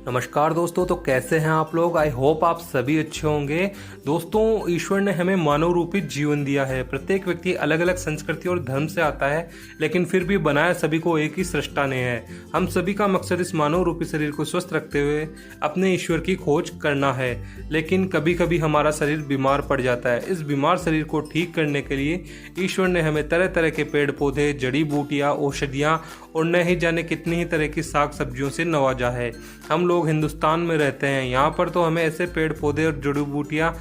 नमस्कार दोस्तों, तो कैसे हैं आप लोग। आई होप आप सभी अच्छे होंगे। दोस्तों, ईश्वर ने हमें मानव रूपी जीवन दिया है। प्रत्येक व्यक्ति अलग अलग संस्कृति और धर्म से आता है, लेकिन फिर भी बनाया सभी को एक ही सृष्टा ने है। हम सभी का मकसद इस मानव रूपी शरीर को स्वस्थ रखते हुए अपने ईश्वर की खोज करना है। लेकिन कभी कभी हमारा शरीर बीमार पड़ जाता है। इस बीमार शरीर को ठीक करने के लिए ईश्वर ने हमें तरह तरह के पेड़ पौधे, जड़ी बूटियां, औषधियां और न ही जाने कितनी ही तरह की साग सब्जियों से नवाजा है। हम लोग हिंदुस्तान में रहते हैं, यहाँ पर तो हमें ऐसे पेड़ पौधे और जड़ी बूटियां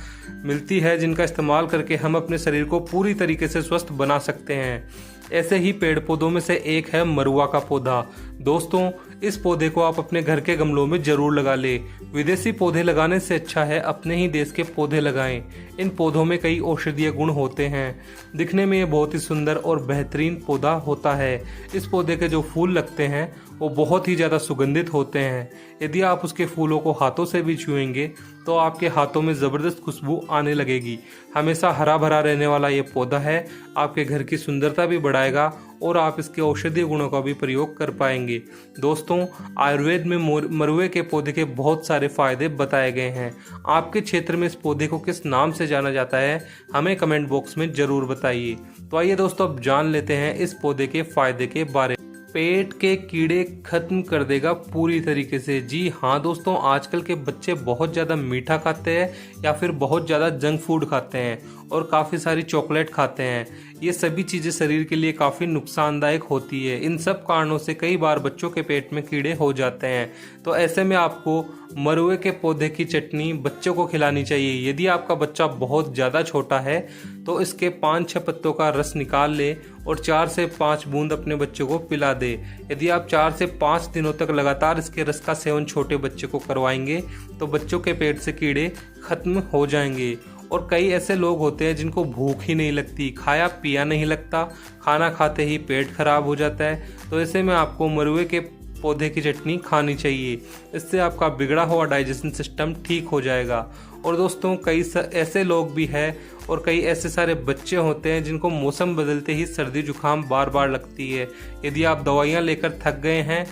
मिलती है जिनका इस्तेमाल करके हम अपने शरीर को पूरी तरीके से स्वस्थ बना सकते हैं। ऐसे ही पेड़ पौधों में से एक है मरुआ का पौधा। दोस्तों, इस पौधे को आप अपने घर के गमलों में जरूर लगा ले। विदेशी पौधे लगाने से अच्छा है अपने ही देश के पौधे लगाएं। इन पौधों में कई औषधीय गुण होते हैं। दिखने में ये बहुत ही सुंदर और बेहतरीन पौधा होता है। इस पौधे के जो फूल लगते हैं वो बहुत ही ज़्यादा सुगंधित होते हैं। यदि आप उसके फूलों को हाथों से भी छुएंगे तो आपके हाथों में ज़बरदस्त खुशबू आने लगेगी। हमेशा हरा भरा रहने वाला ये पौधा है, आपके घर की सुंदरता भी बढ़ाएगा और आप इसके औषधीय गुणों का भी प्रयोग कर पाएंगे। दोस्तों, आयुर्वेद में मरुए के पौधे के बहुत सारे फायदे बताए गए हैं। आपके क्षेत्र में इस पौधे को किस नाम से जाना जाता है, हमें कमेंट बॉक्स में ज़रूर बताइए। तो आइए दोस्तों, अब जान लेते हैं इस पौधे के फायदे के बारे में। पेट के कीड़े खत्म कर देगा पूरी तरीके से। जी हाँ दोस्तों, आजकल के बच्चे बहुत ज़्यादा मीठा खाते हैं या फिर बहुत ज़्यादा जंक फूड खाते हैं और काफ़ी सारी चॉकलेट खाते हैं। ये सभी चीज़ें शरीर के लिए काफ़ी नुकसानदायक होती है। इन सब कारणों से कई बार बच्चों के पेट में कीड़े हो जाते हैं। तो ऐसे में आपको मरुए के पौधे की चटनी बच्चों को खिलानी चाहिए। यदि आपका बच्चा बहुत ज़्यादा छोटा है तो इसके 5-6 पत्तों का रस निकाल ले और 4 से 5 बूंद अपने बच्चे को पिला दे। यदि आप 4 से 5 दिनों तक लगातार इसके रस का सेवन छोटे बच्चे को करवाएंगे तो बच्चों के पेट से कीड़े खत्म हो जाएंगे। और कई ऐसे लोग होते हैं जिनको भूख ही नहीं लगती, खाया पिया नहीं लगता, खाना खाते ही पेट खराब हो जाता है। तो ऐसे में आपको मरुए के पौधे की चटनी खानी चाहिए। इससे आपका बिगड़ा हुआ डाइजेशन सिस्टम ठीक हो जाएगा। और दोस्तों, कई ऐसे लोग भी हैं और कई ऐसे सारे बच्चे होते हैं जिनको मौसम बदलते ही सर्दी जुकाम बार बार लगती है। यदि आप दवाइयाँ लेकर थक गए हैं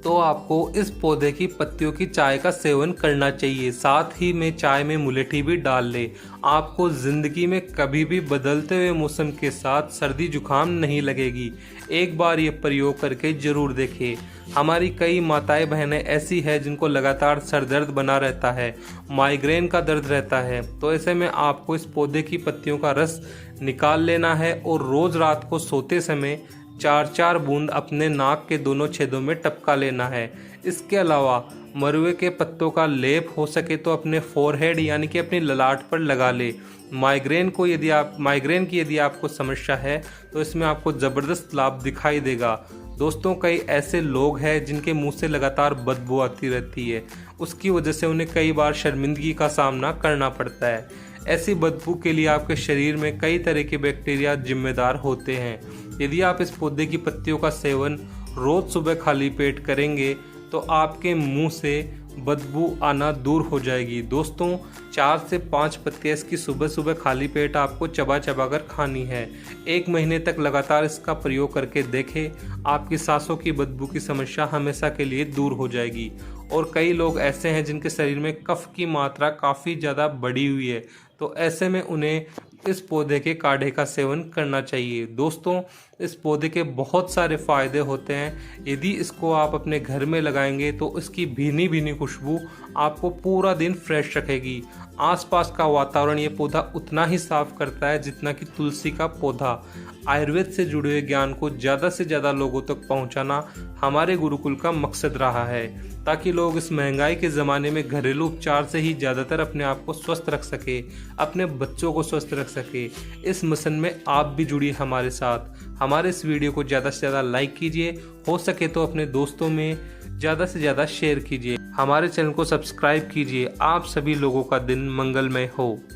तो आपको इस पौधे की पत्तियों की चाय का सेवन करना चाहिए। साथ ही में चाय में मुलेठी भी डाल ले। आपको जिंदगी में कभी भी बदलते हुए मौसम के साथ सर्दी जुकाम नहीं लगेगी। एक बार ये प्रयोग करके जरूर देखें। हमारी कई माताएं बहनें ऐसी हैं जिनको लगातार सर दर्द बना रहता है, माइग्रेन का दर्द रहता है। तो ऐसे में आपको इस पौधे की पत्तियों का रस निकाल लेना है और रोज रात को सोते समय 4-4 बूंद अपने नाक के दोनों छेदों में टपका लेना है। इसके अलावा मरुए के पत्तों का लेप हो सके तो अपने फोरहेड यानी कि अपनी ललाट पर लगा ले। माइग्रेन की यदि आपको समस्या है तो इसमें आपको ज़बरदस्त लाभ दिखाई देगा। दोस्तों, कई ऐसे लोग हैं जिनके मुंह से लगातार बदबू आती रहती है। उसकी वजह से उन्हें कई बार शर्मिंदगी का सामना करना पड़ता है। ऐसी बदबू के लिए आपके शरीर में कई तरह के बैक्टीरिया जिम्मेदार होते हैं। यदि आप इस पौधे की पत्तियों का सेवन रोज सुबह खाली पेट करेंगे तो आपके मुंह से बदबू आना दूर हो जाएगी। दोस्तों, 4 से 5 पत्तियां इसकी सुबह सुबह खाली पेट आपको चबा चबा कर खानी है। 1 महीने तक लगातार इसका प्रयोग करके देखें, आपकी सांसों की बदबू की समस्या हमेशा के लिए दूर हो जाएगी। और कई लोग ऐसे हैं जिनके शरीर में कफ की मात्रा काफ़ी ज़्यादा बढ़ी हुई है, तो ऐसे में उन्हें इस पौधे के काढ़े का सेवन करना चाहिए। दोस्तों, इस पौधे के बहुत सारे फायदे होते हैं। यदि इसको आप अपने घर में लगाएंगे तो इसकी भीनी भीनी खुशबू आपको पूरा दिन फ्रेश रखेगी। आसपास का वातावरण ये पौधा उतना ही साफ करता है जितना कि तुलसी का पौधा। आयुर्वेद से जुड़े हुए ज्ञान को ज़्यादा से ज़्यादा लोगों तक पहुंचाना हमारे गुरुकुल का मकसद रहा है, ताकि लोग इस महंगाई के ज़माने में घरेलू उपचार से ही ज़्यादातर अपने आप को स्वस्थ रख सके, अपने बच्चों को स्वस्थ रख सके। इस मिशन में आप भी जुड़िए हमारे साथ। हमारे इस वीडियो को ज़्यादा से ज़्यादा लाइक कीजिए, हो सके तो अपने दोस्तों में ज़्यादा से ज़्यादा शेयर कीजिए। हमारे चैनल को सब्सक्राइब कीजिए। आप सभी लोगों का दिन मंगलमय हो।